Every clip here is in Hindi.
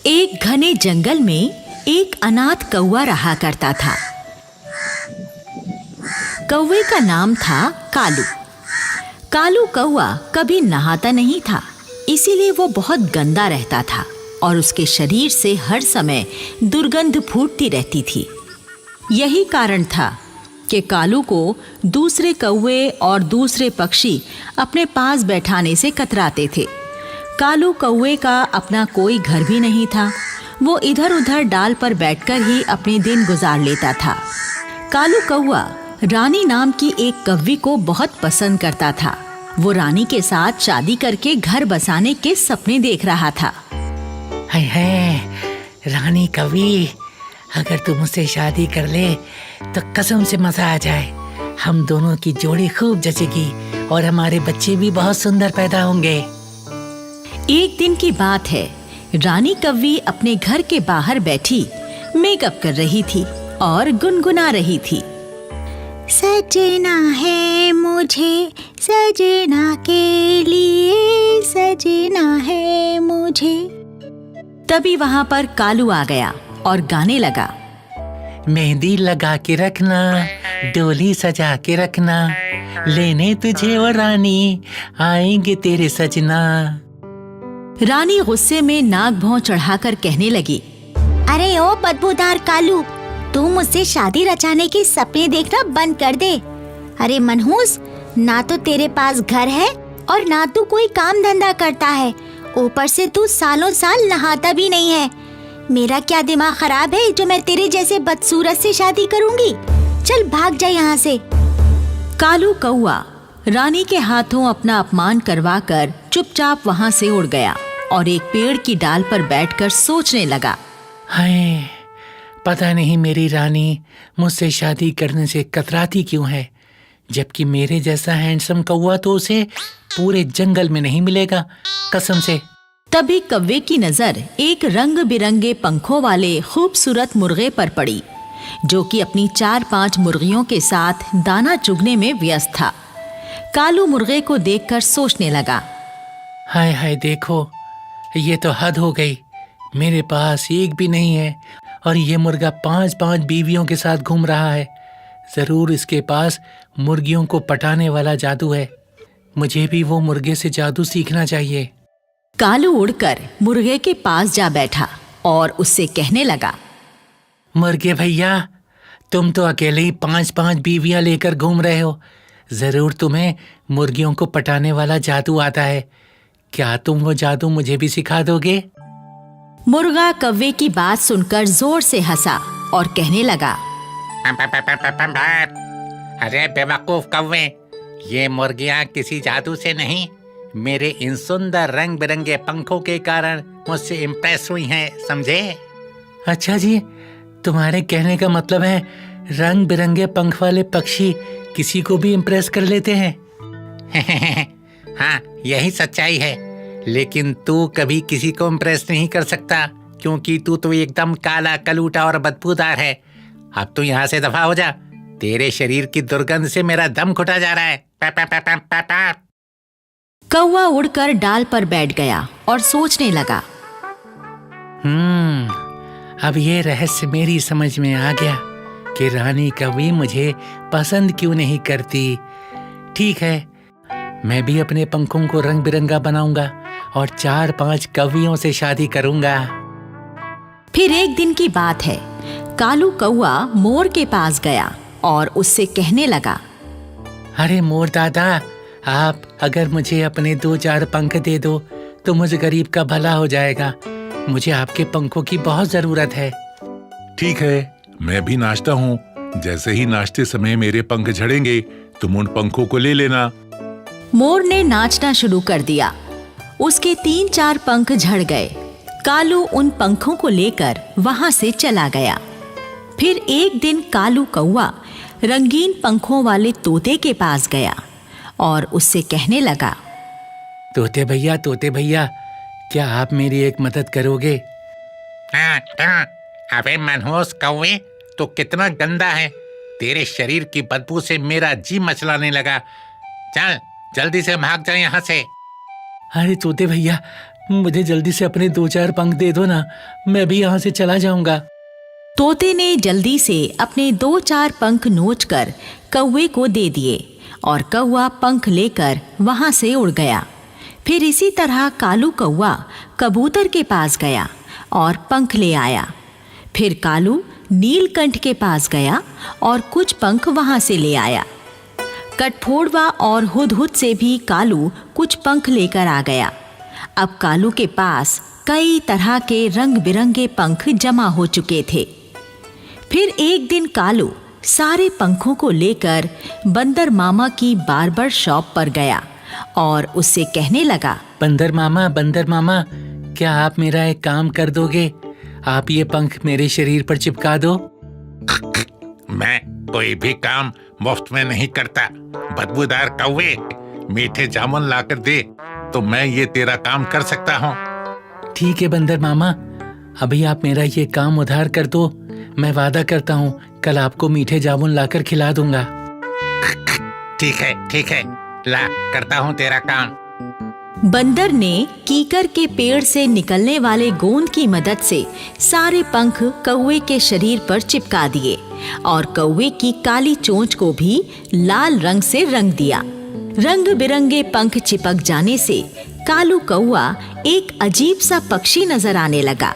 एक घने जंगल में एक अनाथ कौवा रहा करता था। कौवे का नाम था कालू। कालू कौवा कभी नहाता नहीं था, इसीलिए वो बहुत गंदा रहता था और उसके शरीर से हर समय दुर्गंध फूटती रहती थी। यही कारण था कि कालू को दूसरे कौवे और दूसरे पक्षी अपने पास बैठाने से कतराते थे। कालू कौवे का अपना कोई घर भी नहीं था, वो इधर उधर डाल पर बैठकर ही अपने दिन गुजार लेता था। कालू कौवा रानी नाम की एक कव्वी को बहुत पसंद करता था। वो रानी के साथ शादी करके घर बसाने के सपने देख रहा था। हाय हाय, रानी कवि, अगर तू मुझसे शादी कर ले तो कसम से मजा आ जाए। हम दोनों की जोड़ी खूब जचेगी और हमारे बच्चे भी बहुत सुंदर पैदा होंगे। एक दिन की बात है, रानी कव्वी अपने घर के बाहर बैठी मेकअप कर रही थी और गुनगुना रही थी। सजना है मुझे सजना के लिए, सजना है मुझे। तभी वहां पर कालू आ गया और गाने लगा। मेहंदी लगा के रखना, डोली सजा के रखना, लेने तुझे और रानी आएंगे तेरे सजना। रानी गुस्से में नाक भौं चढ़ाकर कहने लगी, अरे ओ बदबूदार कालू, तू मुझसे शादी रचाने के सपने देखना बंद कर दे। अरे मनहूस, ना तो तेरे पास घर है और ना तू कोई काम धंधा करता है, ऊपर से तू सालों साल नहाता भी नहीं है। मेरा क्या दिमाग खराब है जो मैं तेरे जैसे बदसूरत से शादी करूंगी? चल भाग जा यहाँ से। कालू कौवा रानी के हाथों अपना अपमान करवाकर चुपचाप वहां से उड़ गया और एक पेड़ की डाल पर बैठकर सोचने लगा। हाय, पता नहीं मेरी रानी मुझसे शादी करने से कतराती क्यों है, जबकि मेरे जैसा हैंडसम कौवा तो उसे पूरे जंगल में नहीं मिलेगा, कसम से। तभी कौवे की नजर एक रंग बिरंगे पंखों वाले खूबसूरत मुर्गे पर पड़ी, जो कि अपनी 4-5 मुर्गियों के साथ दाना चुगने में व्यस्त था। कालू मुर्गे को देखकर सोचने लगा, हाय हाय, देखो ये तो हद हो गई। मेरे पास एक भी नहीं है और ये मुर्गा 5-5 बीवियों के साथ घूम रहा है। जरूर इसके पास मुर्गियों को पटाने वाला जादू है। मुझे भी वो मुर्गे से जादू सीखना चाहिए। कालू उड़कर मुर्गे के पास जा बैठा और उससे कहने लगा, मुर्गे भैया, तुम तो अकेले ही 5-5 बीवियां लेकर घूम रहे हो। जरूर तुम्हें मुर्गियों को पटाने वाला जादू आता है। क्या तुम वो जादू मुझे भी सिखा दोगे? मुर्गा कौवे की बात सुनकर जोर से हंसा और कहने लगा, अरे बेवकूफ कौवे, ये मुर्गियां किसी जादू से नहीं, मेरे इन सुंदर रंग बिरंगे पंखों के कारण मुझसे इम्प्रेस हुई हैं, समझे? अच्छा जी, तुम्हारे कहने का मतलब है रंग बिरंगे पंख वाले पक्षी किसी को भी इम्प्रेस कर लेते हैं? हाँ, यही सच्चाई है, लेकिन तू कभी किसी को इम्प्रेस नहीं कर सकता, क्योंकि तू तो एकदम काला कलूटा और बदबूदार है। अब तू यहाँ से दफा हो जा, तेरे शरीर की दुर्गंध से मेरा दम घुटा जा रहा है। पा, पा, पा, पा, पा, पा। कौवा उड़कर डाल पर बैठ गया और सोचने लगा। अब ये रहस्य मेरी समझ में आ गया कि रानी कभी मुझे पसंद क्यों नहीं करती। ठीक है, मैं भी अपने पंखों को रंग बिरंगा बनाऊंगा और 4-5 कवियों से शादी करूंगा। फिर एक दिन की बात है, कालू कौवा मोर के पास गया और उससे कहने लगा, अरे मोर दादा, आप अगर मुझे अपने 2-4 पंख दे दो तो मुझे गरीब का भला हो जाएगा। मुझे आपके पंखों की बहुत जरूरत है। ठीक है, मैं भी नाचता हूँ। जैसे ही नाचते समय मेरे पंख झड़ेंगे, तुम उन पंखों को ले लेना। मोर ने नाचना शुरू कर दिया। उसके 3-4 पंख झड़ गए। कालू उन पंखों को लेकर वहां से चला गया। फिर एक दिन कालू कौवा रंगीन पंखों वाले तोते के पास गया और उससे कहने लगा, तोते भैया, क्या आप मेरी एक मदद करोगे? हाँ, अबे मनहूस कौवे, तो कितना गंदा है। तेरे शरीर की बदबू से मेरा जी मचलाने लगा। चल जल्दी से भाग जा यहाँ से। अरे तोते भैया, मुझे जल्दी से अपने 2-4 पंख दे दो ना, मैं भी यहाँ से चला जाऊंगा। तोते ने जल्दी से अपने 2-4 पंख नोचकर कौवे को दे दिए और कौवा पंख लेकर वहां से उड़ गया। फिर इसी तरह कालू कौवा कबूतर के पास गया और पंख ले आया। फिर कालू नीलकंठ के पास गया और कुछ पंख वहां से ले आया। कठफोड़वा और हुदहुद से भी कालू कुछ पंख लेकर आ गया। अब कालू के पास कई तरह के रंग बिरंगे पंख जमा हो चुके थे। फिर एक दिन कालू सारे पंखों को लेकर बंदर मामा की बार्बर शॉप पर गया और उससे कहने लगा, बंदर मामा, क्या आप मेरा एक काम कर दोगे? आप ये पंख मेरे शरीर पर चिपका दो। मैं कोई भी काम मुफ्त में नहीं करता। बदबूदार कौवे, मीठे जामुन लाकर दे तो मैं ये तेरा काम कर सकता हूँ। ठीक है बंदर मामा, अभी आप मेरा ये काम उधार कर दो। मैं वादा करता हूँ कल आपको मीठे जामुन लाकर खिला दूंगा। ठीक है, ला करता हूँ तेरा काम। बंदर ने कीकर के पेड़ से निकलने वाले गोंद की मदद से सारे पंख कौवे के शरीर पर चिपका दिए और कौवे की काली चोंच को भी लाल रंग से रंग दिया। रंग बिरंगे पंख चिपक जाने से कालू कौवा एक अजीब सा पक्षी नजर आने लगा।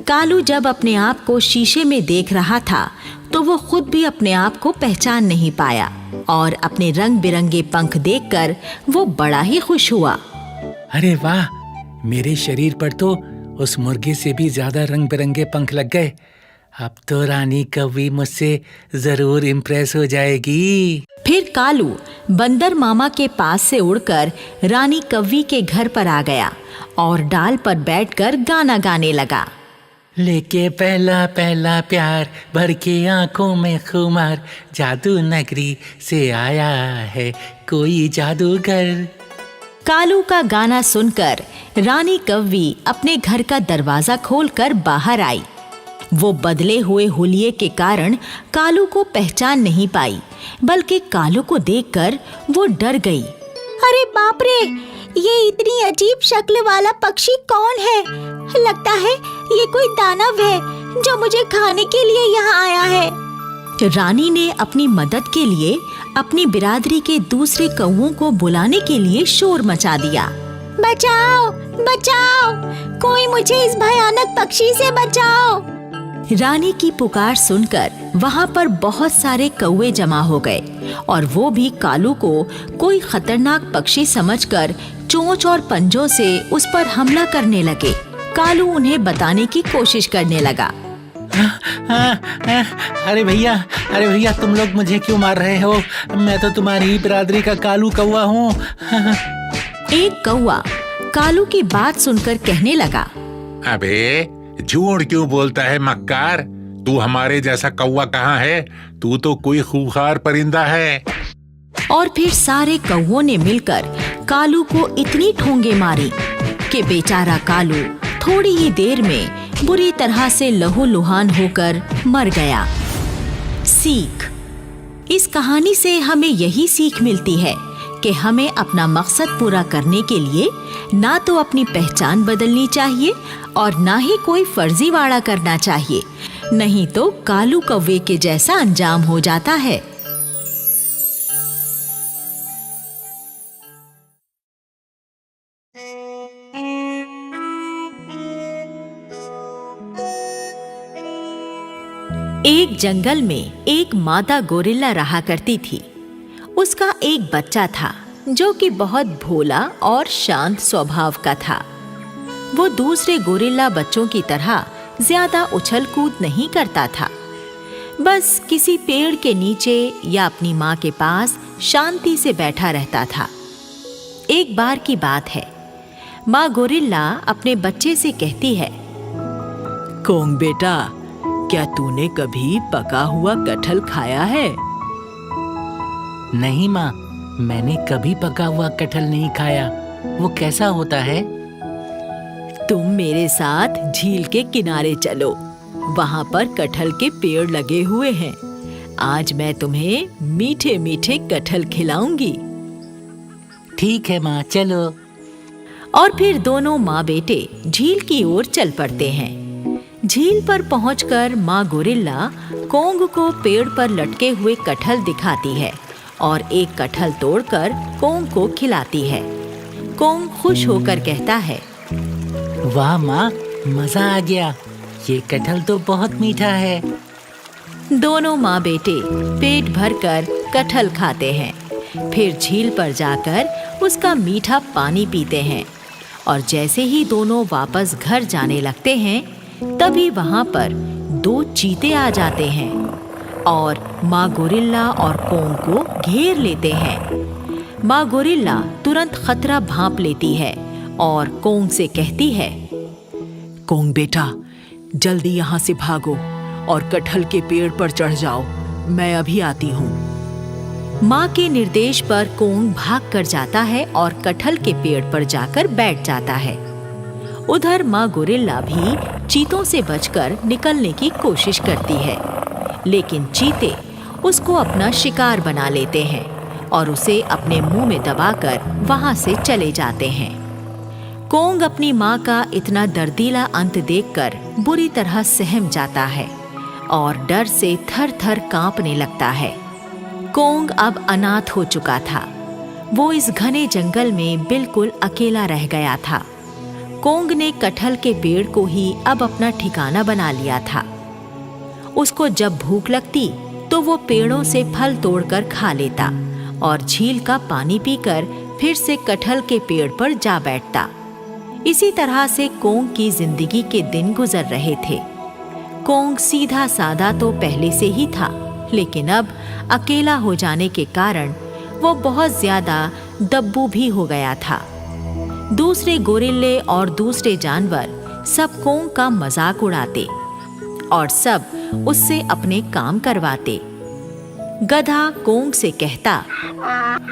कालू जब अपने आप को शीशे में देख रहा था तो वो खुद भी अपने आप को पहचान नहीं पाया और अपने रंग बिरंगे पंख देखकर वो बड़ा ही खुश हुआ। अरे वाह, मेरे शरीर पर तो उस मुर्गे से भी ज्यादा रंग बिरंगे पंख लग गए। अब तो रानी कौवी मुझसे जरूर इम्प्रेस हो जाएगी। फिर कालू बंदर मामा के पास से उड़कर रानी कौवी के घर पर आ गया और डाल पर बैठकर गाना गाने लगा। लेके पहला पहला प्यार, भर के आंखों में खुमार, जादू नगरी से आया है कोई जादूगर। कालू का गाना सुनकर रानी कौवी अपने घर का दरवाजा खोलकर बाहर आई। वो बदले हुए हुलिये के कारण कालू को पहचान नहीं पाई, बल्कि कालू को देखकर वो डर गई। अरे बाप रे, ये इतनी अजीब शक्ल वाला पक्षी कौन है? लगता है ये कोई दानव है जो मुझे खाने के लिए यहाँ आया है। रानी ने अपनी मदद के लिए अपनी बिरादरी के दूसरे कौवों को बुलाने के लिए शोर मचा दिया। बचाओ, बचाओ, कोई मुझे इस भयानक पक्षी से बचाओ। रानी की पुकार सुनकर वहाँ पर बहुत सारे कौवे जमा हो गए और वो भी कालू को कोई खतरनाक पक्षी समझकर चोंच और पंजों से उस पर हमला करने लगे। कालू उन्हें बताने की कोशिश करने लगा। अरे भैया, तुम लोग मुझे क्यों मार रहे हो? मैं तो तुम्हारी ही बिरादरी का कालू कौवा हूँ। एक कौवा कालू की बात सुनकर कहने लगा, अबे झूठ क्यों बोलता है मक्कार? तू हमारे जैसा कौवा कहाँ है? तू तो कोई खूंखार परिंदा है। और फिर सारे कौवों ने मिलकर कालू को इतनी ठोंगे मारी कि बेचारा कालू थोड़ी ही देर में बुरी तरह से लहूलुहान होकर मर गया। सीख, इस कहानी से हमें यही सीख मिलती है कि हमें अपना मकसद पूरा करने के लिए ना तो अपनी पहचान बदलनी चाहिए और ना ही कोई फर्जीवाड़ा करना चाहिए, नहीं तो कालू कौवे के जैसा अंजाम हो जाता है। एक जंगल में एक मादा गोरिल्ला रहा करती थी। उसका एक बच्चा था जो कि बहुत भोला और शांत स्वभाव का था। वो दूसरे गोरिल्ला बच्चों की तरह ज्यादा उछल कूद नहीं करता था, बस किसी पेड़ के नीचे या अपनी माँ के पास शांति से बैठा रहता था। एक बार की बात है, माँ गोरिल्ला अपने बच्चे से कहती है, कोंग बेटा, क्या तूने कभी पका हुआ कटहल खाया है? नहीं माँ, मैंने कभी पका हुआ कटहल नहीं खाया। वो कैसा होता है? तुम मेरे साथ झील के किनारे चलो, वहाँ पर कटहल के पेड़ लगे हुए हैं। आज मैं तुम्हें मीठे मीठे कटहल खिलाऊंगी। ठीक है माँ, चलो। और फिर दोनों माँ बेटे झील की ओर चल पड़ते हैं। झील पर पहुंचकर माँ गोरिल्ला कोंग को पेड़ पर लटके हुए कटहल दिखाती है और एक कटहल तोड़कर कोंग को खिलाती है। कोंग खुश होकर कहता है, वाह माँ, मजा आ गया, ये कटहल तो बहुत मीठा है। दोनों माँ बेटे पेट भरकर कटहल खाते हैं। फिर झील पर जाकर उसका मीठा पानी पीते हैं और जैसे ही दोनों वापस घर जाने लगते हैं तभी वहां पर 2 चीते आ जाते हैं और माँ गोरिल्ला और कोंग को घेर लेते हैं। माँ गोरिल्ला तुरंत खतरा भांप लेती है और कोंग से कहती है, कोंग बेटा, जल्दी यहाँ से भागो और कटहल के पेड़ पर चढ़ जाओ, मैं अभी आती हूँ। माँ के निर्देश पर कोंग भाग कर जाता है और कटहल के पेड़ पर जाकर बैठ जाता है। उधर माँ गोरिल्ला भी चीतों से बचकर निकलने की कोशिश करती है, लेकिन चीते उसको अपना शिकार बना लेते हैं और उसे अपने मुंह में दबाकर वहां से चले जाते हैं। कोंग अपनी माँ का इतना दर्दीला अंत देखकर बुरी तरह सहम जाता है और डर से थर-थर कांपने लगता है। कोंग अब अनाथ हो चुका था। वो इस घने जंगल में बिल्कुल अकेला रह गया था। कोंग ने कटहल के पेड़ को ही अब अपना ठिकाना बना लिया था। उसको जब भूख लगती तो वो पेड़ों से फल तोड़कर खा लेता और झील का पानी पीकर फिर से कटहल के पेड़ पर जा बैठता। इसी तरह से कोंग की जिंदगी के दिन गुजर रहे थे। कोंग सीधा सादा तो पहले से ही था, लेकिन अब अकेला हो जाने के कारण वो बहुत ज्यादा दब्बू भी हो गया था। दूसरे गोरिल्ले और दूसरे जानवर सब कोंग का मजाक उड़ाते और सब उससे अपने काम करवाते। गधा कोंग से कहता,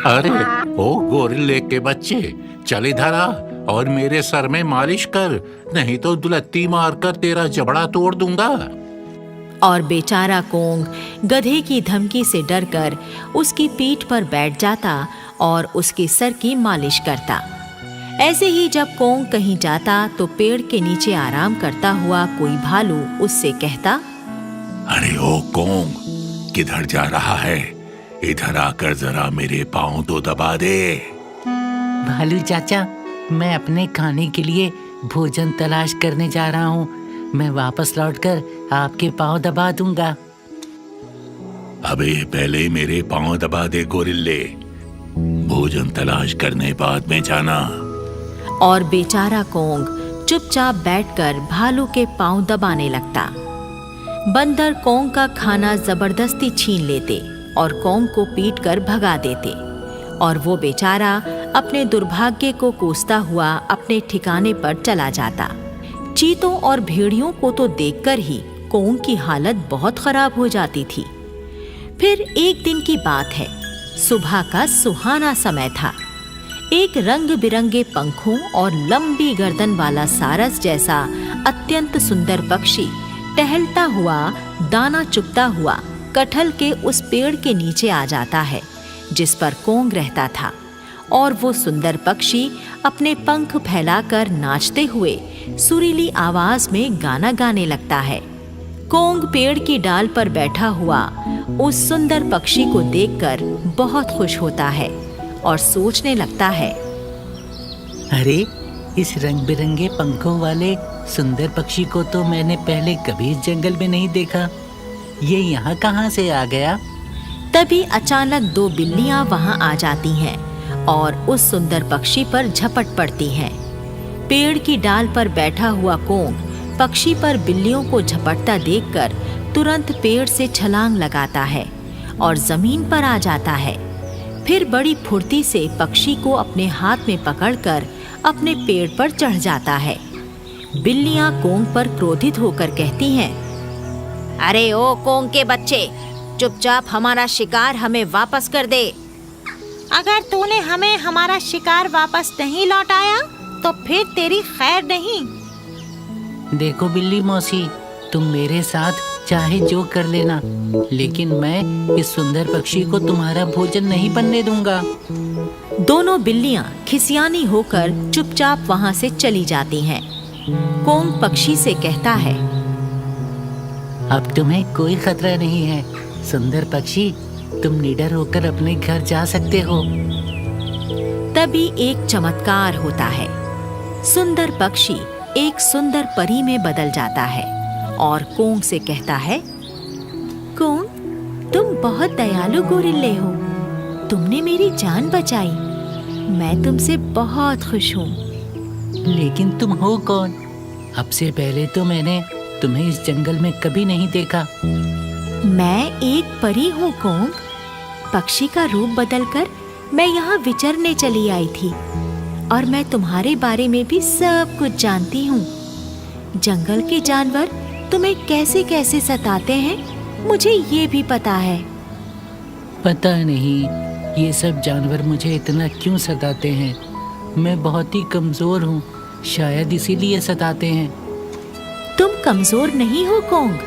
अरे ओ गोरिल्ले के बच्चे, चल इधर आ और मेरे सर में मालिश कर, नहीं तो दुलत्ती मारकर तेरा जबड़ा तोड़ दूंगा। और बेचारा कोंग गधे की धमकी से डरकर उसकी पीठ पर बैठ जाता और उसके सर की मालिश करता। ऐसे ही जब कोंग कहीं जाता तो पेड़ के नीचे आराम करता हुआ कोई भालू उससे कहता, अरे ओ कोंग, किधर जा रहा है? इधर आकर जरा मेरे पाँव तो दबा दे। भालू चाचा, मैं अपने खाने के लिए भोजन तलाश करने जा रहा हूँ। मैं वापस लौटकर आपके पाँव दबा दूंगा। अबे पहले मेरे पाँव दबा दे गोरिल्ले, भोजन तलाश करने बाद में जाना। और बेचारा कोंग चुपचाप बैठकर भालू के पाँव दबाने लगता। बंदर कोंग का खाना जबरदस्ती छीन लेते और कोंग को पीटकर भगा देते और वो बेचारा अपने दुर्भाग्य को कोसता हुआ अपने ठिकाने पर चला जाता। चीतों और भेड़ियों को तो देखकर ही कोंग की हालत बहुत खराब हो जाती थी। फिर एक दिन की बात है, सुबह का सुहाना समय था। एक रंग बिरंगे पंखों और लंबी गर्दन वाला सारस जैसा अत्यंत सुंदर पक्षी टहलता हुआ, दाना चुगता हुआ कटहल के उस पेड़ के नीचे आ जाता है जिस पर कोंग रहता था। और वो सुंदर पक्षी अपने पंख फैलाकर नाचते हुए सुरीली आवाज में गाना गाने लगता है। कोंग पेड़ की डाल पर बैठा हुआ उस सुंदर पक्षी को देखकर बहुत खुश होता है और सोचने लगता है, अरे, इस रंग बिरंगे पंखों वाले सुंदर पक्षी को तो मैंने पहले कभी इस जंगल में नहीं देखा। ये यहाँ कहाँ से आ गया? तभी अचानक 2 बिल्लियाँ वहाँ आ जाती हैं और उस सुंदर पक्षी पर झपट पड़ती हैं। पेड़ की डाल पर बैठा हुआ कोंग पक्षी पर बिल्लियों को झपटता देखकर तुरंत पेड़ से छलांग लगाता है और जमीन पर आ जाता है। फिर बड़ी फुर्ती से पक्षी को अपने हाथ में पकड़कर अपने पेड़ पर चढ़ जाता है। बिल्लियाँ कोंग पर क्रोधित होकर कहती हैं, अरे ओ कोंग के बच्चे, चुपचाप हमारा शिकार हमें वापस कर दे। अगर तूने हमें हमारा शिकार वापस नहीं लौटाया तो फिर तेरी खैर नहीं। देखो बिल्ली मौसी, तुम मेरे साथ चाहे जो कर लेना, लेकिन मैं इस सुंदर पक्षी को तुम्हारा भोजन नहीं बनने दूंगा। दोनों बिल्लियां खिसियानी होकर चुपचाप वहां से चली जाती हैं। कोंग पक्षी से कहता है, अब तुम्हें कोई खतरा नहीं है सुंदर पक्षी, तुम निडर होकर अपने घर जा सकते हो। तभी एक चमत्कार होता है। सुंदर पक्षी एक सुंदर परी में बदल जाता है और कोंग से कहता है, कोंग, तुम बहुत दयालु गोरिल्ले हो। तुमने मेरी जान बचाई। मैं तुमसे बहुत खुश हूँ। लेकिन तुम हो कौन? अब से पहले तो मैंने तुम्हें इस जंगल में कभी नहीं देखा। मैं एक परी हूँ कोंग। पक्षी का रूप बदलकर मैं यहाँ विचरने चली आई थी और मैं तुम्हारे बारे में भी सब कुछ जानती हूँ। जंगल के जानवर तुम्हें कैसे कैसे सताते हैं, मुझे ये भी पता है। पता नहीं ये सब जानवर मुझे इतना क्यों सताते हैं। मैं बहुत ही कमजोर हूँ, शायद इसीलिए सताते हैं। तुम कमजोर नहीं हो कोंग,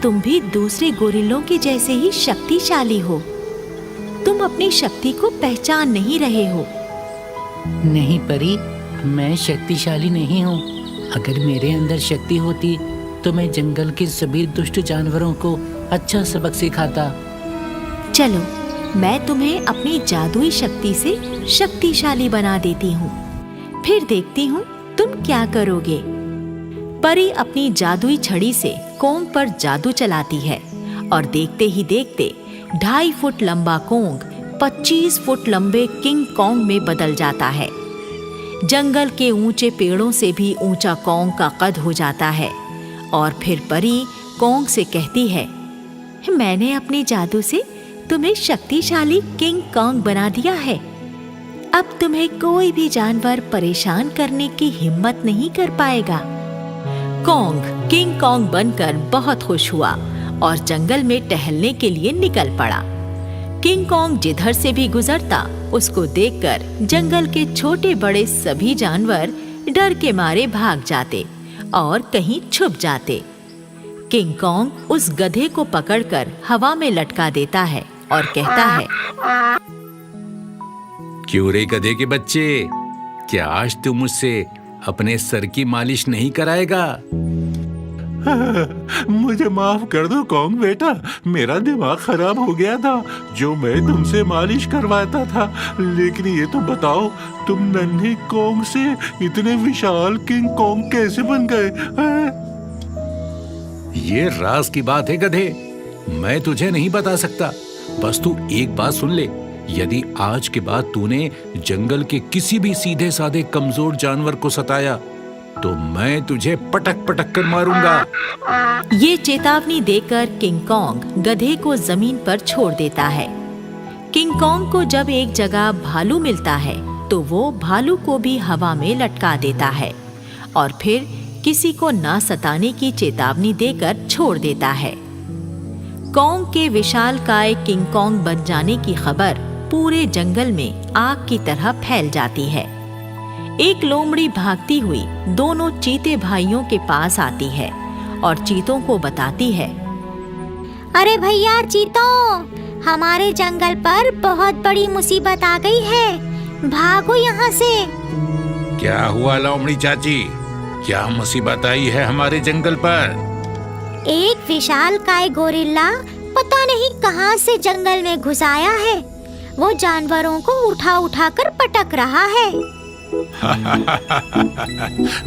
तुम भी दूसरे गोरिल्लों के जैसे ही शक्तिशाली हो। तुम अपनी शक्ति को पहचान नहीं रहे हो। नहीं परी, मैं शक्तिशाली नहीं हूँ। अगर मेरे अंदर शक्ति होती तो मैं जंगल के सभी दुष्ट जानवरों को अच्छा सबक सिखाता। चलो, मैं तुम्हें अपनी जादुई शक्ति से शक्तिशाली बना देती हूँ, फिर देखती हूँ तुम क्या करोगे। परी अपनी जादुई छड़ी से कोंग पर जादू चलाती है और देखते ही देखते 2.5 फुट लंबा कोंग 25 फुट लंबे किंग कॉन्ग में बदल जाता है। जंगल के ऊंचे पेड़ों से भी ऊंचा कॉन्ग का कद हो जाता है और फिर परी कोंग से कहती है, मैंने अपने जादू से तुम्हें शक्तिशाली किंग कॉन्ग बना दिया है। अब तुम्हें कोई भी जानवर परेशान करने की हिम्मत नहीं कर पाएगा। कॉन्ग किंग कॉन्ग बनकर बहुत खुश हुआ और जंगल में टहलने के लिए निकल पड़ा। किंग कॉन्ग जिधर से भी गुजरता उसको देखकर जंगल के छोटे बड़े सभी जानवर डर के मारे भाग जाते और कहीं छुप जाते। किंग कॉन्ग उस गधे को पकड़कर हवा में लटका देता है और कहता है, क्यों रे गधे के बच्चे, क्या आज तू मुझसे अपने सर की मालिश नहीं कराएगा? मुझे माफ कर दो कॉन्ग बेटा, मेरा दिमाग खराब हो गया था जो मैं तुमसे मालिश करवाता था। लेकिन ये तो बताओ, तुम नन्हे कॉन्ग से इतने विशाल किंग कॉन्ग कैसे बन गए? ये राज की बात है गधे, मैं तुझे नहीं बता सकता। बस तू एक बात सुन ले, यदि आज के बाद तूने जंगल के किसी भी सीधे साधे कमजोर जानवर को सताया तो मैं तुझे पटक पटक कर मारूंगा। ये चेतावनी देकर किंग कॉन्ग गधे को जमीन पर छोड़ देता है। किंग कॉन्ग को जब एक जगह भालू मिलता है तो वो भालू को भी हवा में लटका देता है और फिर किसी को ना सताने की चेतावनी देकर छोड़ देता है। कॉन्ग के विशालकाय किंग कॉन्ग बन जाने की खबर पूरे जंगल में आग की तरह फैल जाती है। एक लोमड़ी भागती हुई दोनों चीते भाइयों के पास आती है और चीतों को बताती है, अरे भैया चीतों, हमारे जंगल पर बहुत बड़ी मुसीबत आ गई है, भागो यहाँ से। क्या हुआ लोमड़ी चाची, क्या मुसीबत आई है हमारे जंगल पर? एक विशालकाय गोरिल्ला पता नहीं कहाँ से जंगल में घुस आया है। वो जानवरों को उठा उठा कर पटक रहा है।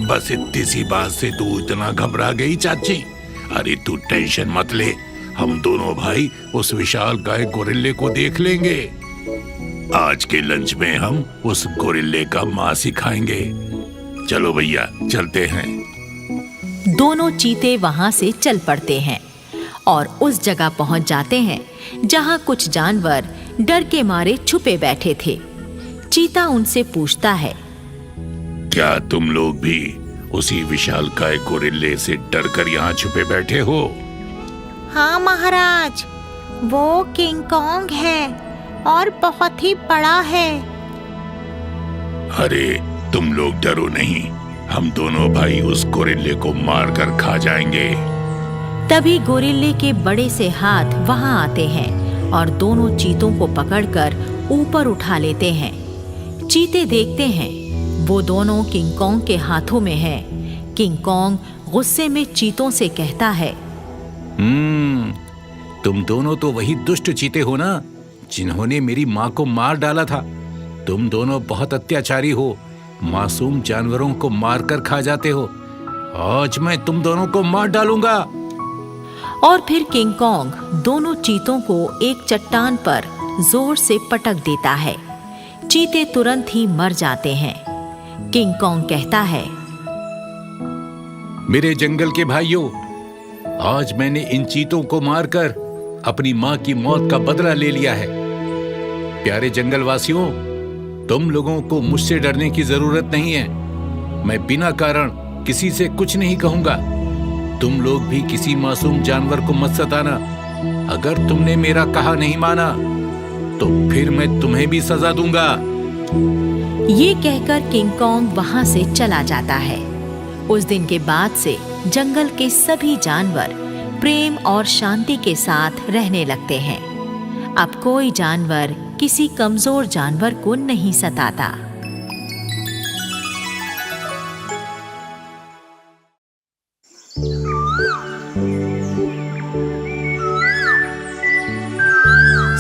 बस इतनी सी बात से तू इतना घबरा गई चाची? अरे तू टेंशन मत ले, हम दोनों भाई उस विशालकाय गोरिल्ले को देख लेंगे। आज के लंच में हम उस गोरिल्ले का मांस ही खाएंगे। चलो भैया चलते हैं। दोनों चीते वहां से चल पड़ते हैं और उस जगह पहुंच जाते हैं जहां कुछ जानवर डर के मारे छुपे बैठे थे। चीता उनसे पूछता है, क्या तुम लोग भी उसी विशालकाय गोरिल्ले से डरकर यहाँ छुपे बैठे हो? हाँ महाराज, वो किंग कॉन्ग है और बहुत ही बड़ा है। अरे तुम लोग डरो नहीं, हम दोनों भाई उस गोरिल्ले को मारकर खा जाएंगे। तभी गोरिल्ले के बड़े से हाथ वहां आते हैं और दोनों चीतों को पकड़कर ऊपर उठा लेते हैं। चीते देखते हैं वो दोनों किंग कॉन्ग के हाथों में है। किंग कॉन्ग गुस्से में चीतों से कहता है, तुम दोनों तो वही दुष्ट चीते हो ना, जिन्होंने मेरी माँ को मार डाला था। तुम दोनों बहुत अत्याचारी हो, मासूम जानवरों को मारकर खा जाते हो। आज मैं तुम दोनों को मार डालूंगा। और फिर किंग कॉन्ग दोनों चीतों को एक चट्टान पर जोर से पटक देता है। चीते तुरंत ही मर जाते हैं। किंग कॉन्ग कहता है, मेरे जंगल के भाइयों, आज मैंने इन चीतों को मारकर अपनी माँ की मौत का बदला ले लिया है। प्यारे जंगलवासियों, तुम लोगों को मुझसे डरने की जरूरत नहीं है। मैं बिना कारण किसी से कुछ नहीं कहूंगा। तुम लोग भी किसी मासूम जानवर को मत सताना। अगर तुमने मेरा कहा नहीं माना तो फिर मैं तुम्हें भी सजा दूंगा। ये कहकर किंग कॉन्ग वहां से चला जाता है। उस दिन के बाद से जंगल के सभी जानवर प्रेम और शांति के साथ रहने लगते हैं। अब कोई जानवर किसी कमजोर जानवर को नहीं सताता।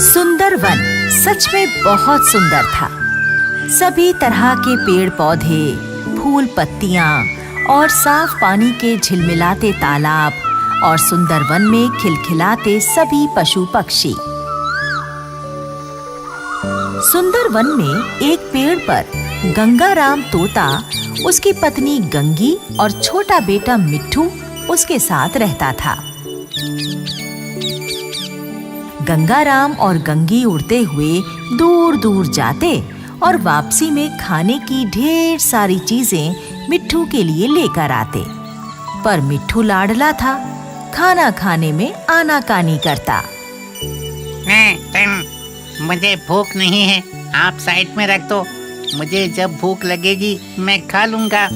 सुंदर वन सच में बहुत सुंदर था। सभी तरह के पेड़ पौधे, फूल पत्तियां और साफ पानी के झिलमिलाते तालाब और सुंदर वन में खिलखिलाते सभी पशु पक्षी। सुंदर वन में एक पेड़ पर गंगाराम तोता, उसकी पत्नी गंगी और छोटा बेटा मिट्ठू उसके साथ रहता था। गंगाराम और गंगी उड़ते हुए दूर दूर जाते और वापसी में खाने की ढेर सारी चीजें मिट्ठू के लिए लेकर आते। पर मिट्ठू लाडला था, खाना खाने में आनाकानी करता। मुझे भूख नहीं है, आप साइड में रख दो। मुझे जब भूख लगेगी मैं खा लूंगा।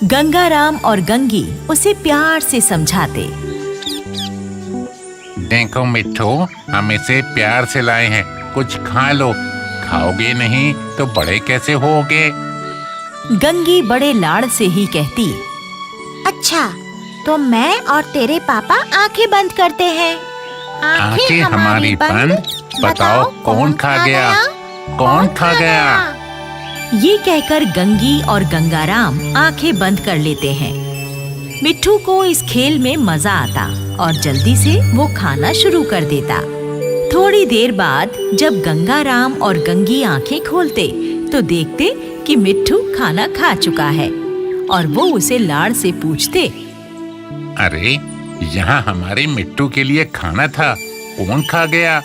गंगाराम और गंगी उसे प्यार से समझाते। देखो मिट्ठू, हम इसे प्यार से लाए हैं, कुछ खा लो। खाओगे नहीं तो बड़े कैसे होगे? गंगी बड़े लाड़ से ही कहती। अच्छा, तो मैं और तेरे पापा आंखें बंद करते हैं। आंखें हमारी बंद? बताओ कौन खा गया? कौन खा गया? ये कहकर गंगी और गंगाराम आंखें बंद कर लेते हैं। मिट्ठू को इस खेल में मजा आता और जल्दी से वो खाना शुरू कर देता। थोड़ी देर बाद जब गंगाराम और गंगी आंखें खोलते तो देखते कि मिट्ठू खाना खा चुका है और वो उसे लाड़ से पूछते, अरे, यहाँ हमारे मिट्टू के लिए खाना था, कौन खा गया?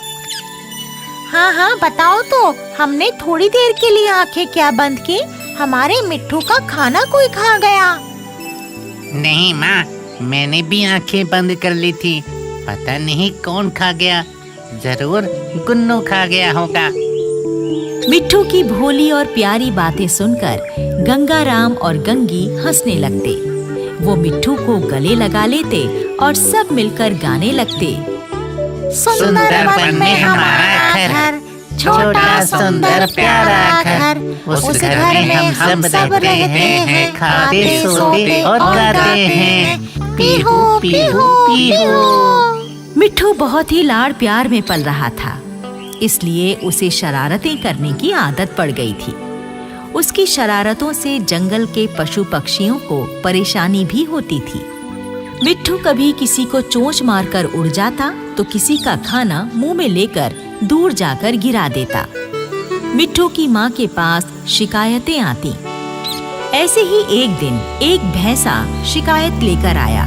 हाँ हाँ, बताओ तो, हमने थोड़ी देर के लिए आंखें क्या बंद की? हमारे मिट्ठू का खाना कोई खा गया। नहीं माँ, मैंने भी आंखें बंद कर ली थी। पता नहीं कौन खा गया, जरूर गुन्नू खा गया होगा। मिट्ठू की भोली और प्यारी बातें सुनकर गंगाराम और गंगी हंसने लगते। वो मिट्ठू को गले लगा लेते और सब मिलकर गाने लगते। सुंदर वन में हमारा घर, छोटा सुंदर प्यारा घर, उस घर में हम सब रहते हैं, खाते सोते और गाते हैं, पीहू पीहू पीहू। मिट्ठू बहुत ही लाड़ प्यार में पल रहा था, इसलिए उसे शरारतें करने की आदत पड़ गई थी। उसकी शरारतों से जंगल के पशु पक्षियों को परेशानी भी होती थी। मिट्ठू कभी किसी को चोंच मारकर उड़ जाता तो किसी का खाना मुंह में लेकर दूर जाकर गिरा देता। मिट्ठू की माँ के पास शिकायतें आती। ऐसे ही एक दिन एक भैंसा शिकायत लेकर आया।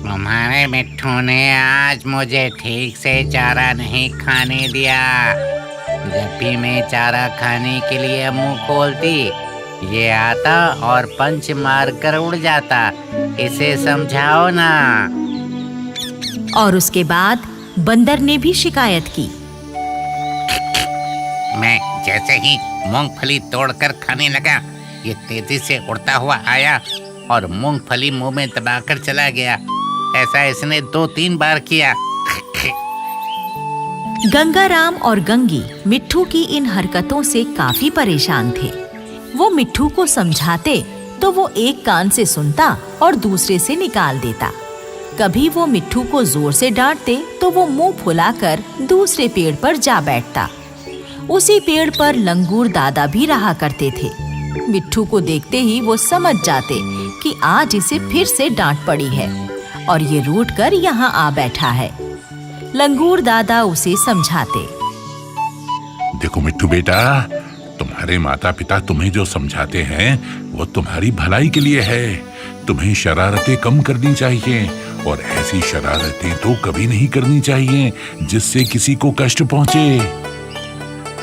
तुम्हारे मिट्ठू ने आज मुझे ठीक से चारा नहीं खाने दिया। जब भी मैं चारा खाने के लिए मुंह खोलती, ये आता और पंच मार कर उड़ जाता। इसे समझाओ ना। और उसके बाद बंदर ने भी शिकायत की। मैं जैसे ही मूंगफली तोड़कर खाने लगा, ये तेजी से उड़ता हुआ आया और मूंगफली मुंह में दबाकर चला गया। ऐसा इसने 2-3 बार किया। गंगाराम और गंगी मिट्ठू की इन हरकतों से काफी परेशान थे। वो मिट्ठू को समझाते तो वो एक कान से सुनता और दूसरे से निकाल देता। कभी वो मिट्ठू को जोर से डांटते तो वो मुंह फुलाकर दूसरे पेड़ पर जा बैठता। उसी पेड़ पर लंगूर दादा भी रहा करते थे। मिट्ठू को देखते ही वो समझ जाते कि आज इसे फिर से डांट पड़ी है और ये रूठ कर यहाँ आ बैठा है। लंगूर दादा उसे समझाते। देखो मिट्ठू बेटा, तुम्हारे माता पिता तुम्हें जो समझाते हैं वो तुम्हारी भलाई के लिए है। तुम्हें शरारतें कम करनी चाहिए और ऐसी शरारतें तो कभी नहीं करनी चाहिए जिससे किसी को कष्ट पहुंचे।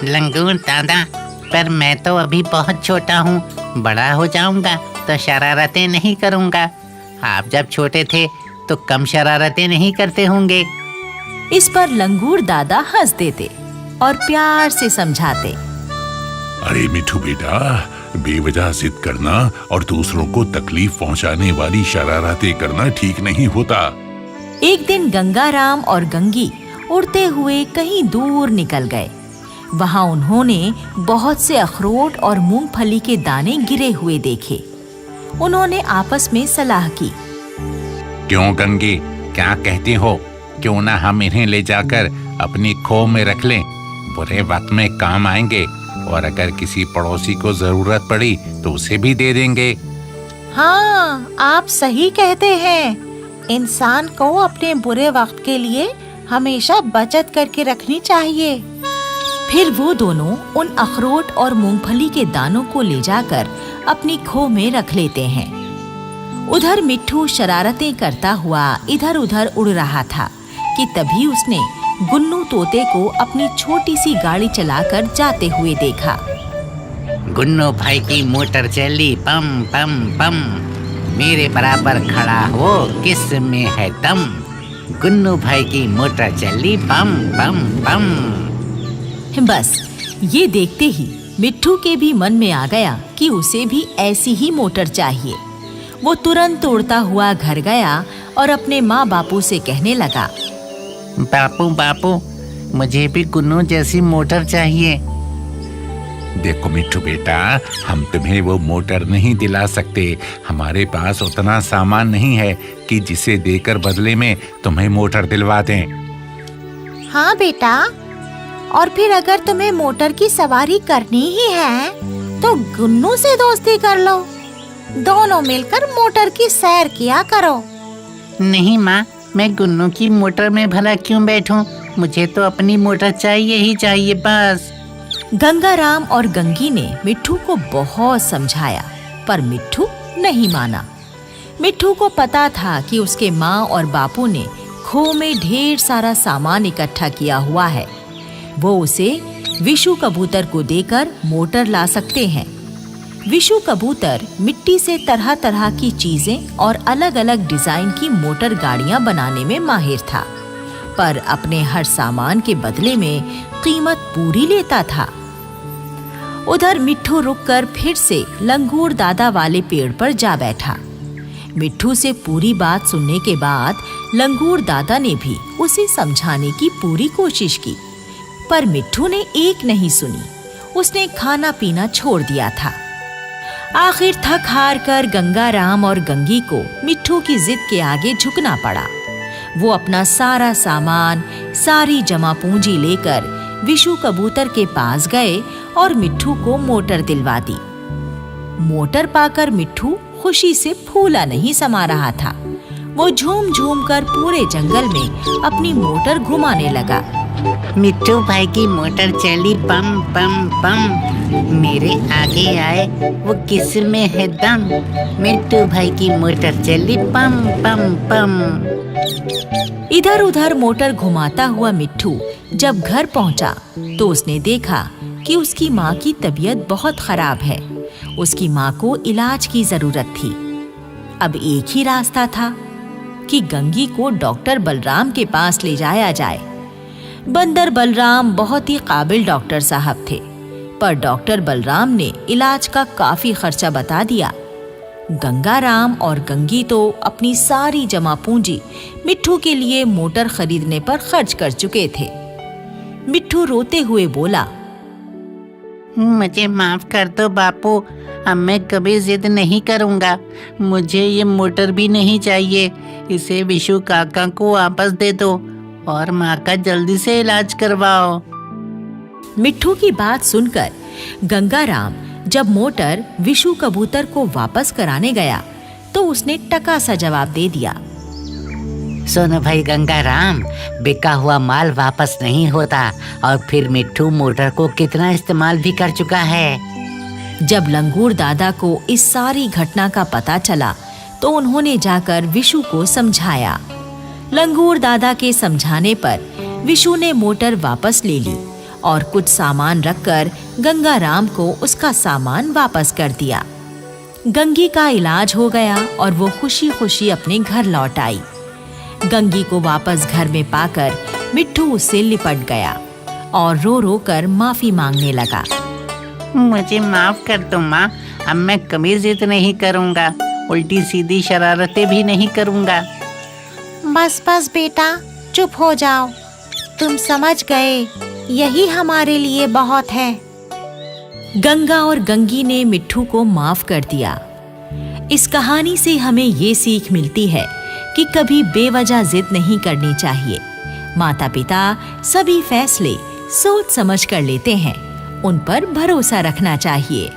लंगूर दादा, पर मैं तो अभी बहुत छोटा हूँ। बड़ा हो जाऊंगा तो शरारतें नहीं करूँगा। आप जब छोटे थे तो कम शरारतें नहीं करते होंगे। इस पर लंगूर दादा हंस देते और प्यार से समझाते। अरे मिट्ठू बेटा, बेवजह जिद करना और दूसरों को तकलीफ पहुंचाने वाली शरारतें करना ठीक नहीं होता। एक दिन गंगाराम और गंगी उड़ते हुए कहीं दूर निकल गए। वहां उन्होंने बहुत से अखरोट और मूंगफली के दाने गिरे हुए देखे। उन्होंने आपस में सलाह की। क्यों गंगी, क्या कहती हो? क्यों ना हम इन्हें ले जाकर अपनी खो में रख लें? बुरे वक्त में काम आएंगे और अगर किसी पड़ोसी को जरूरत पड़ी तो उसे भी दे देंगे। हाँ, आप सही कहते हैं। इंसान को अपने बुरे वक्त के लिए हमेशा बचत करके रखनी चाहिए। फिर वो दोनों उन अखरोट और मूंगफली के दानों को ले जाकर अपनी खो में रख लेते हैं। उधर मिट्ठू शरारतें करता हुआ इधर उधर उड़ रहा था कि तभी उसने गुन्नू तोते को अपनी छोटी सी गाड़ी चलाकर जाते हुए देखा। गुन्नू भाई की मोटर चली पम पम पम, मेरे बराबर खड़ा हो किस में है दम। गुन्नू भाई की मोटर चली पम पम पम। बस ये देखते ही मिट्ठू के भी मन में आ गया कि उसे भी ऐसी ही मोटर चाहिए। वो तुरंत उड़ता हुआ घर गया और अपने माँ बापू से कहने लगा, बापू बापू, मुझे भी गुन्नू जैसी मोटर चाहिए। देखो मिट्ठू बेटा, हम तुम्हें वो मोटर नहीं दिला सकते। हमारे पास उतना सामान नहीं है कि जिसे देकर बदले में तुम्हें मोटर दिलवा दें। हाँ बेटा, और फिर अगर तुम्हें मोटर की सवारी करनी ही है तो गुन्नू से दोस्ती कर लो। दोनों मिलकर मोटर की सैर किया करो। नहीं माँ, मैं गुन्नू की मोटर में भला क्यों बैठूं? मुझे तो अपनी मोटर चाहिए ही चाहिए बस। गंगाराम और गंगी ने मिट्ठू को बहुत समझाया पर मिट्ठू नहीं माना। मिट्ठू को पता था कि उसके माँ और बापू ने खो में ढेर सारा सामान इकट्ठा किया हुआ है। वो उसे विशु कबूतर को देकर मोटर ला सकते हैं। विशु कबूतर मिट्टी से तरह तरह की चीजें और अलग अलग डिजाइन की मोटर गाड़ियां बनाने में माहिर था, पर अपने हर सामान के बदले में कीमत पूरी लेता था। उधर मिट्ठू रुककर फिर से लंगूर दादा वाले पेड़ पर जा बैठा। मिट्ठू से पूरी बात सुनने के बाद लंगूर दादा ने भी उसे समझाने की पूरी कोशिश की, पर मिट्ठू ने एक नहीं सुनी। उसने खाना पीना छोड़ दिया था। आखिर थक हार कर गंगाराम और गंगी को मिट्ठू की जिद के आगे झुकना पड़ा। वो अपना सारा सामान, सारी जमा पूंजी लेकर विशु कबूतर के पास गए और मिट्ठू को मोटर दिलवा दी। मोटर पाकर मिट्ठू खुशी से फूला नहीं समा रहा था। वो झूम झूम कर पूरे जंगल में अपनी मोटर घुमाने लगा। मिट्टू भाई की मोटर चली पम पम पम, मेरे आगे आए वो किस में है दम। मिट्टू भाई की मोटर चली पम पम पम। इधर उधर मोटर घुमाता हुआ मिट्ठू जब घर पहुंचा तो उसने देखा कि उसकी माँ की तबीयत बहुत खराब है। उसकी माँ को इलाज की जरूरत थी। अब एक ही रास्ता था कि गंगी को डॉक्टर बलराम के पास ले जाया जाए। बंदर बलराम बहुत ही काबिल डॉक्टर साहब थे, पर डॉक्टर बलराम ने इलाज का काफी खर्चा बता दिया। गंगाराम और गंगी तो अपनी सारी जमा पूंजी मिट्ठू के लिए मोटर खरीदने पर खर्च कर चुके थे। मिट्ठू रोते हुए बोला, मुझे माफ कर दो बापू, अब मैं कभी जिद नहीं करूँगा। मुझे ये मोटर भी नहीं चाहिए, इसे विशु काका को वापस दे दो और माँ का जल्दी से इलाज करवाओ। मिट्ठू की बात सुनकर गंगाराम जब मोटर विशु कबूतर को वापस कराने गया तो उसने टका सा जवाब दे दिया, सुनो भाई गंगाराम, बिका हुआ माल वापस नहीं होता और फिर मिट्ठू मोटर को कितना इस्तेमाल भी कर चुका है। जब लंगूर दादा को इस सारी घटना का पता चला तो उन्होंने जाकर विशु को समझाया। लंगूर दादा के समझाने पर विशु ने मोटर वापस ले ली और कुछ सामान रखकर गंगाराम को उसका सामान वापस कर दिया। गंगी का इलाज हो गया और वो खुशी खुशी अपने घर लौट आई। गंगी को वापस घर में पाकर मिट्ठू उससे लिपट गया और रो रो कर माफी मांगने लगा। मुझे माफ कर दो माँ, अब मैं कभी जिद नहीं करूँगा, उल्टी सीधी शरारतें भी नहीं करूँगा। बस बस बेटा, चुप हो जाओ। तुम समझ गए, यही हमारे लिए बहुत है। गंगा और गंगी ने मिट्ठू को माफ कर दिया। इस कहानी से हमें ये सीख मिलती है कि कभी बेवजह जिद नहीं करनी चाहिए। माता पिता सभी फैसले सोच समझ कर लेते हैं, उन पर भरोसा रखना चाहिए।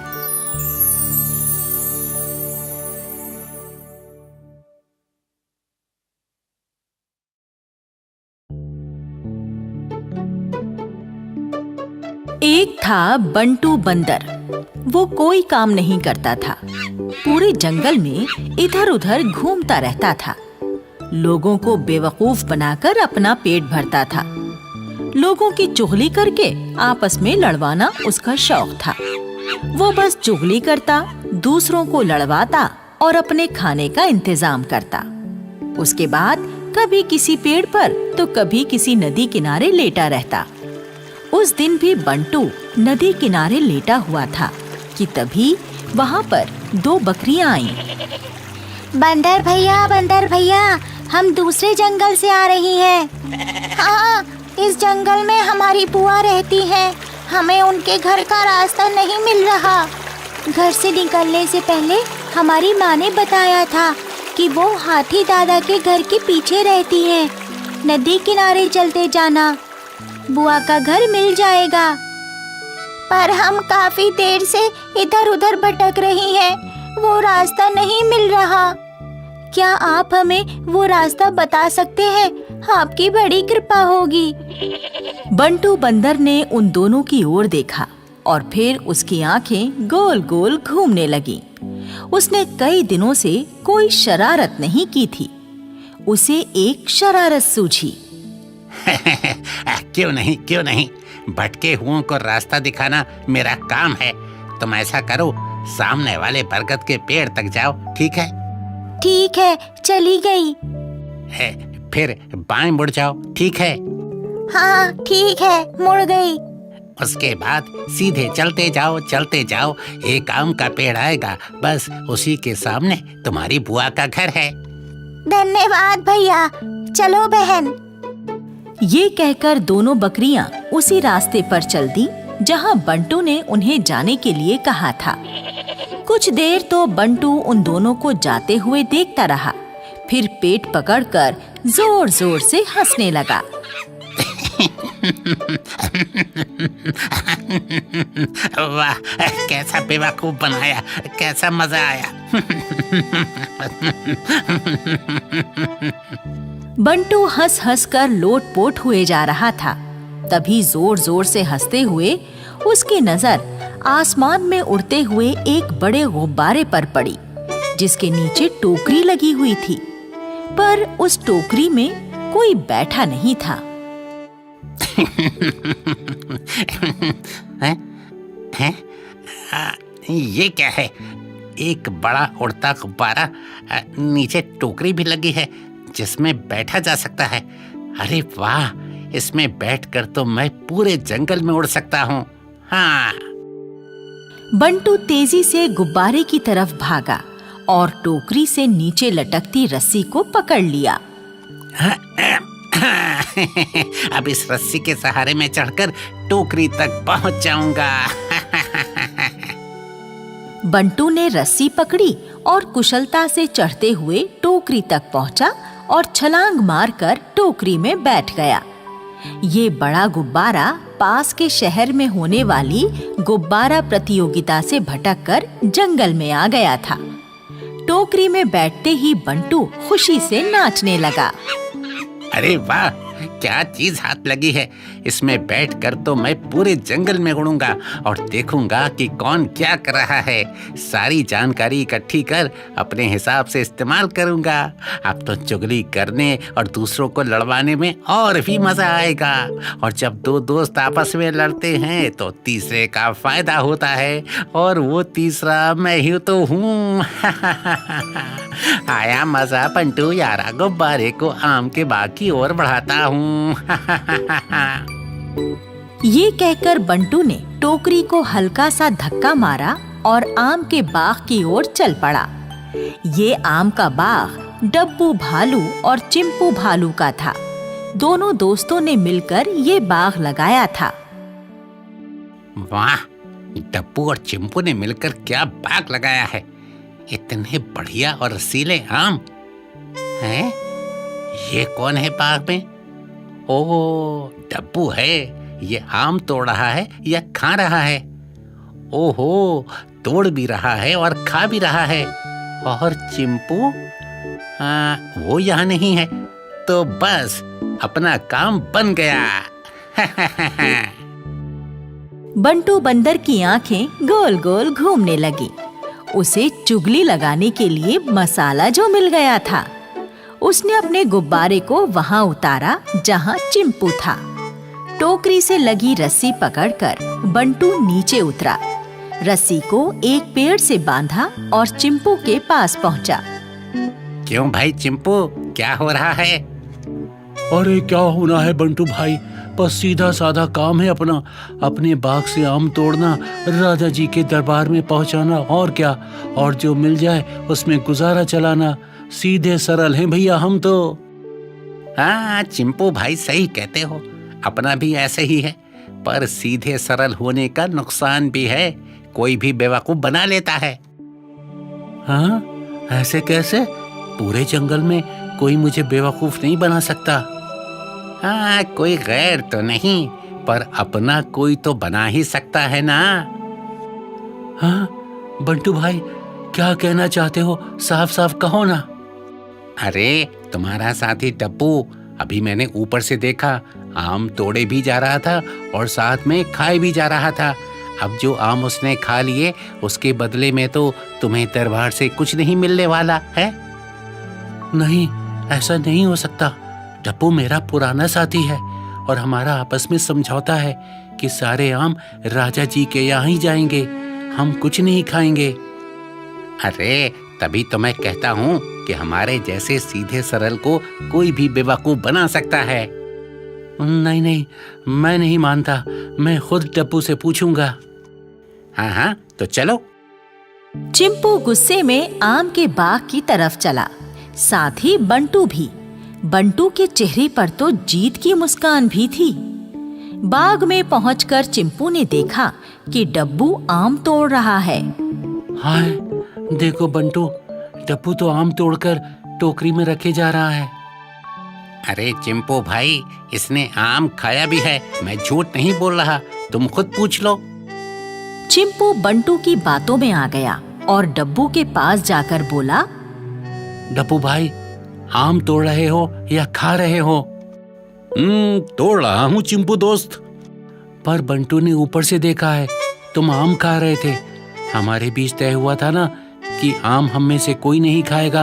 एक था बंटू बंदर। वो कोई काम नहीं करता था, पूरे जंगल में इधर उधर घूमता रहता था। लोगों को बेवकूफ बनाकर अपना पेट भरता था। लोगों की चुगली करके आपस में लड़वाना उसका शौक था। वो बस चुगली करता, दूसरों को लड़वाता और अपने खाने का इंतजाम करता। उसके बाद कभी किसी पेड़ पर तो कभी किसी नदी किनारे लेटा रहता। उस दिन भी बंटू नदी किनारे लेटा हुआ था कि तभी वहाँ पर 2 बकरियां आईं। बंदर भैया, हम दूसरे जंगल से आ रही हैं। हाँ, इस जंगल में हमारी बुआ रहती है, हमें उनके घर का रास्ता नहीं मिल रहा। घर से निकलने से पहले हमारी माँ ने बताया था कि वो हाथी दादा के घर के पीछे रहती है। नदी किनारे चलते जाना, बुआ का घर मिल जाएगा। पर हम काफी देर से इधर उधर भटक रही हैं, वो रास्ता नहीं मिल रहा। क्या आप हमें वो रास्ता बता सकते हैं? आपकी बड़ी कृपा होगी। बंटू बंदर ने उन दोनों की ओर देखा और फिर उसकी आंखें गोल गोल घूमने लगीं। उसने कई दिनों से कोई शरारत नहीं की थी। उसे एक शरारत सूझी। क्यों नहीं, भटके हुओं को रास्ता दिखाना मेरा काम है। तुम ऐसा करो, सामने वाले बरगद के पेड़ तक जाओ, ठीक है? ठीक है, चली गई। फिर बाएं मुड़ जाओ, ठीक है? हाँ ठीक है, मुड़ गई। उसके बाद सीधे चलते जाओ, एक आम का पेड़ आएगा, बस उसी के सामने तुम्हारी बुआ का घर है। धन्यवाद भैया, चलो बहन। ये कहकर दोनों बकरियां उसी रास्ते पर चल दी जहां बंटू ने उन्हें जाने के लिए कहा था। कुछ देर तो बंटू उन दोनों को जाते हुए देखता रहा, फिर पेट पकड़कर जोर जोर से हंसने लगा। वाह, कैसा बेवकूफ बनाया, कैसा मजा आया। बंटू हंस हंस कर लोटपोट हुए जा रहा था। तभी जोर जोर से हंसते हुए उसकी नजर आसमान में उड़ते हुए एक बड़े गुब्बारे पर पड़ी, जिसके नीचे टोकरी लगी हुई थी, पर उस टोकरी में कोई बैठा नहीं था। ये क्या है? एक बड़ा उड़ता गुब्बारा, नीचे टोकरी भी लगी है जिसमें बैठा जा सकता है। अरे वाह, इसमें बैठकर तो मैं पूरे जंगल में उड़ सकता हूँ। हाँ। बंटू तेजी से गुब्बारे की तरफ भागा और टोकरी से नीचे लटकती रस्सी को पकड़ लिया। अब इस रस्सी के सहारे में चढ़कर टोकरी तक पहुंच जाऊंगा। बंटू ने रस्सी पकड़ी और कुशलता से चढ़ते हुए टोकरी तक पहुंचा और छलांग मारकर टोकरी में बैठ गया। ये बड़ा गुब्बारा पास के शहर में होने वाली गुब्बारा प्रतियोगिता से भटककर जंगल में आ गया था। टोकरी में बैठते ही बंटू खुशी से नाचने लगा। अरे वाह, क्या चीज हाथ लगी है। इसमें बैठकर तो मैं पूरे जंगल में उड़ूंगा और देखूंगा कि कौन क्या कर रहा है। सारी जानकारी इकट्ठी कर अपने हिसाब से इस्तेमाल करूंगा। अब तो चुगली करने और दूसरों को लड़वाने में और भी मजा आएगा। और जब दो दोस्त आपस में लड़ते हैं तो तीसरे का फायदा होता है, और वो तीसरा मैं ही तो हूँ। आया मजा बंटू यारा, गुब्बारे को आम के बाग की ओर बढ़ाता हूँ। ये कहकर बंटू ने टोकरी को हल्का सा धक्का मारा और आम के बाग की ओर चल पड़ा। ये आम का बाग डब्बू भालू और चिंपू भालू का था। दोनों दोस्तों ने मिलकर ये बाग लगाया था। वाह, डब्बू और चिंपू ने मिलकर क्या बाग लगाया है। इतने बढ़िया और रसीले आम हैं। ये कौन है बाग में? ओह, डब्बू है। ये आम तोड़ रहा है या खा रहा है? ओहो, तोड़ भी रहा है और खा भी रहा है। और चिंपू वो यहाँ नहीं है, तो बस अपना काम बन गया। बंटू बंदर की आंखें गोल गोल घूमने लगी। उसे चुगली लगाने के लिए मसाला जो मिल गया था। उसने अपने गुब्बारे को वहां उतारा जहां चिंपू था। टोकरी से लगी रस्सी पकड़कर बंटू नीचे उतरा। रस्सी को एक पेड़ से बांधा और चिंपू के पास पहुंचा। क्यों भाई चिंपू, क्या हो रहा है? अरे क्या होना है बंटू भाई, बस सीधा साधा काम है अपना। अपने बाग से आम तोड़ना, राजा जी के दरबार में पहुंचाना, और क्या। और जो मिल जाए उसमें गुजारा चलाना। सीधे सरल हैं भैया हम तो। हाँ चिंपू भाई, सही कहते हो। अपना भी ऐसे ही है, पर सीधे सरल होने का नुकसान भी है। कोई भी बेवकूफ बना लेता है। हाँ, ऐसे कैसे? पूरे जंगल में कोई मुझे बेवकूफ नहीं बना सकता। हाँ, कोई गैर तो नहीं, पर अपना कोई तो बना ही सकता है ना। हाँ बंटू भाई, क्या कहना चाहते हो? साफ साफ कहो ना। अरे तुम्हारा साथी डब्बू अभी मैंने ऊपर से देखा, आम तोड़े भी जा रहा था और साथ में खाए भी जा रहा था। अब जो आम उसने खा लिए, उसके बदले में तो तुम्हें दरबार से कुछ नहीं मिलने वाला है। नहीं, ऐसा नहीं हो सकता। डब्बू मेरा पुराना साथी है और हमारा आपस में समझौता है कि सारे आम राजा जी के यहाँ ही जाएंगे, हम कुछ नहीं खाएंगे। अरे तभी तो मैं कहता हूँ कि हमारे जैसे सीधे सरल को कोई भी बेवकूफ बना सकता है। नहीं नहीं, मैं नहीं मानता। मैं खुद डब्बू से पूछूंगा। हाँ हाँ, तो चलो। चिंपू गुस्से में आम के बाग की तरफ चला, साथ ही बंटू भी। बंटू के चेहरे पर तो जीत की मुस्कान भी थी। बाग में पहुंचकर चिंपू ने देखा कि डब्बू आम तोड़ रहा है। हाय, देखो बंटू, डब्बू तो आम तोड़कर टोकरी में रखे जा रहा है। अरे चिंपू भाई, इसने आम खाया भी है, मैं झूठ नहीं बोल रहा, तुम खुद पूछ लो। चिंपू बंटू की बातों में आ गया और डब्बू के पास जाकर बोला, डब्बू भाई, आम तोड़ रहे हो या खा रहे हो? तोड़ रहा हूँ चिंपू दोस्त। पर बंटू ने ऊपर से देखा है, तुम आम खा रहे थे। हमारे बीच तय हुआ था ना कि आम हम में से कोई नहीं खाएगा।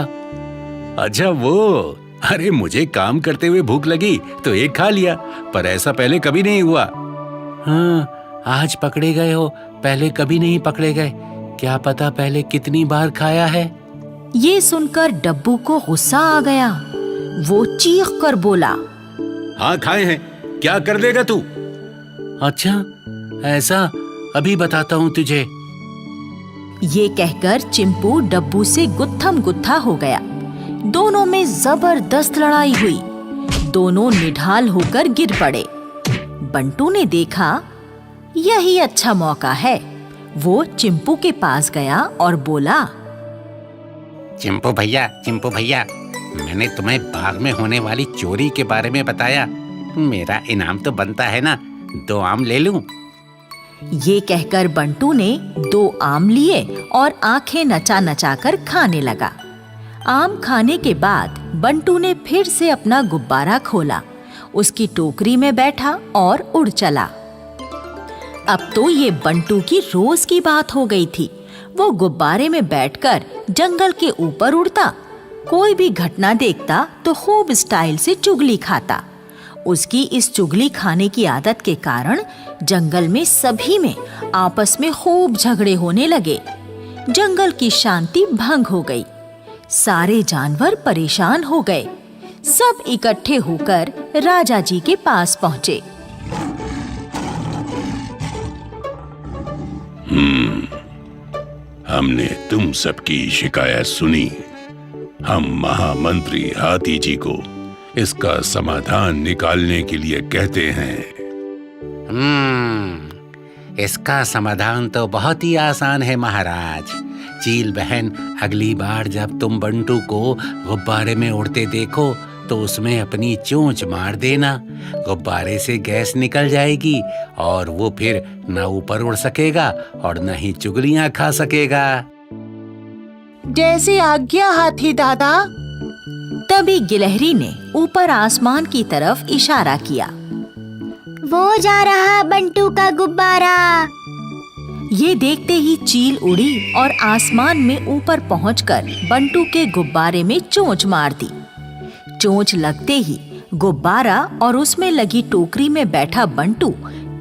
अच्छा वो, अरे मुझे काम करते हुए भूख लगी तो एक खा लिया, पर ऐसा पहले कभी नहीं हुआ। हाँ, आज पकड़े गए हो, पहले कभी नहीं पकड़े गए। क्या पता पहले कितनी बार खाया है। ये सुनकर डब्बू को गुस्सा आ गया। वो चीख कर बोला, हाँ खाए हैं, क्या कर देगा तू? अच्छा ऐसा, अभी बताता हूँ तुझे। ये कहकर चिंपू डब्बू से गुत्थम गुत्था हो गया। दोनों में जबरदस्त लड़ाई हुई। दोनों निढाल होकर गिर पड़े। बंटू ने देखा यही अच्छा मौका है। वो चिंपू के पास गया और बोला, चिंपू भैया, मैंने तुम्हें बाग में होने वाली चोरी के बारे में बताया। मेरा इनाम तो बनता है ना, 2 आम ले लूं? ये कहकर बंटू ने 2 आम लिए और आंखें नचा नचा कर खाने लगा। आम खाने के बाद बंटू ने फिर से अपना गुब्बारा खोला, उसकी टोकरी में बैठा और उड़ चला। अब तो ये बंटू की रोज की बात हो गई थी। वो गुब्बारे में बैठकर जंगल के ऊपर उड़ता, कोई भी घटना देखता तो खूब स्टाइल से चुगली खाता। उसकी इस चुगली खाने की आदत के कारण जंगल में सभी में आपस में खूब झगड़े होने लगे। जंगल की शांति भंग हो गई। सारे जानवर परेशान हो गए। सब इकट्ठे होकर राजा जी के पास पहुंचे। हमने तुम सबकी शिकायत सुनी। हम महामंत्री हाथी जी को इसका समाधान निकालने के लिए कहते हैं। इसका समाधान तो बहुत ही आसान है महाराज। चील बहन, अगली बार जब तुम बंटू को गुब्बारे में उड़ते देखो तो उसमें अपनी चोंच मार देना। गुब्बारे से गैस निकल जाएगी और वो फिर न ऊपर उड़ सकेगा और न ही चुगलियां खा सकेगा। जैसे आज्ञा हाथी दादा। तभी गिलहरी ने ऊपर आसमान की तरफ इशारा किया। वो जा रहा बंटू का गुब्बारा। ये देखते ही चील उड़ी और आसमान में ऊपर पहुंचकर बंटू के गुब्बारे में चोंच मार दी। चोंच लगते ही गुब्बारा और उसमें लगी टोकरी में बैठा बंटू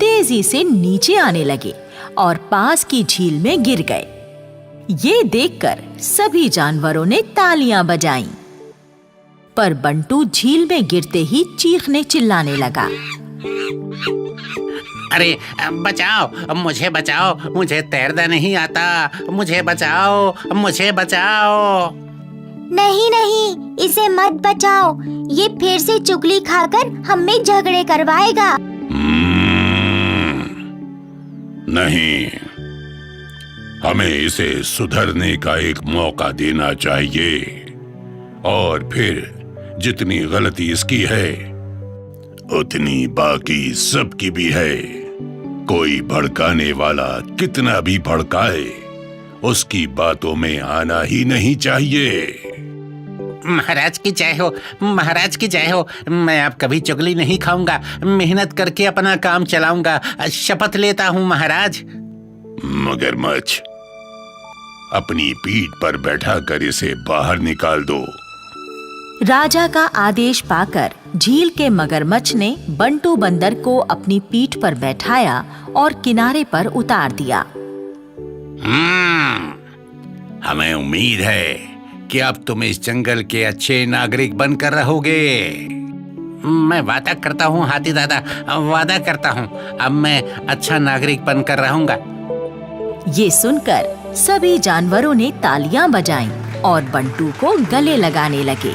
तेजी से नीचे आने लगे और पास की झील में गिर गए। ये देखकर सभी जानवरों ने तालियां बजाईं। पर बंटू झील में गिरते ही चीखने चिल्लाने लगा। अरे बचाओ, मुझे बचाओ, मुझे तैरना नहीं आता, मुझे बचाओ, मुझे बचाओ। नहीं, इसे मत बचाओ। ये फिर से चुगली खाकर हमें झगड़े करवाएगा। नहीं, हमें इसे सुधरने का एक मौका देना चाहिए और फिर जितनी गलती इसकी है उतनी बाकी सबकी भी है। कोई भड़काने वाला कितना भी भड़काए, उसकी बातों में आना ही नहीं चाहिए। महाराज की जय हो, महाराज की जय हो। मैं अब कभी चुगली नहीं खाऊंगा, मेहनत करके अपना काम चलाऊंगा, शपथ लेता हूँ महाराज। मगरमच्छ, अपनी पीठ पर बैठाकर इसे बाहर निकाल दो। राजा का आदेश पाकर झील के मगरमच्छ ने बंटू बंदर को अपनी पीठ पर बैठाया और किनारे पर उतार दिया। हमें उम्मीद है कि अब तुम इस जंगल के अच्छे नागरिक बनकर रहोगे। मैं वादा करता हूँ हाथी दादा, वादा करता हूँ अब मैं अच्छा नागरिक बनकर रहूंगा। ये सुनकर सभी जानवरों ने तालियां बजाईं और बंटू को गले लगाने लगे।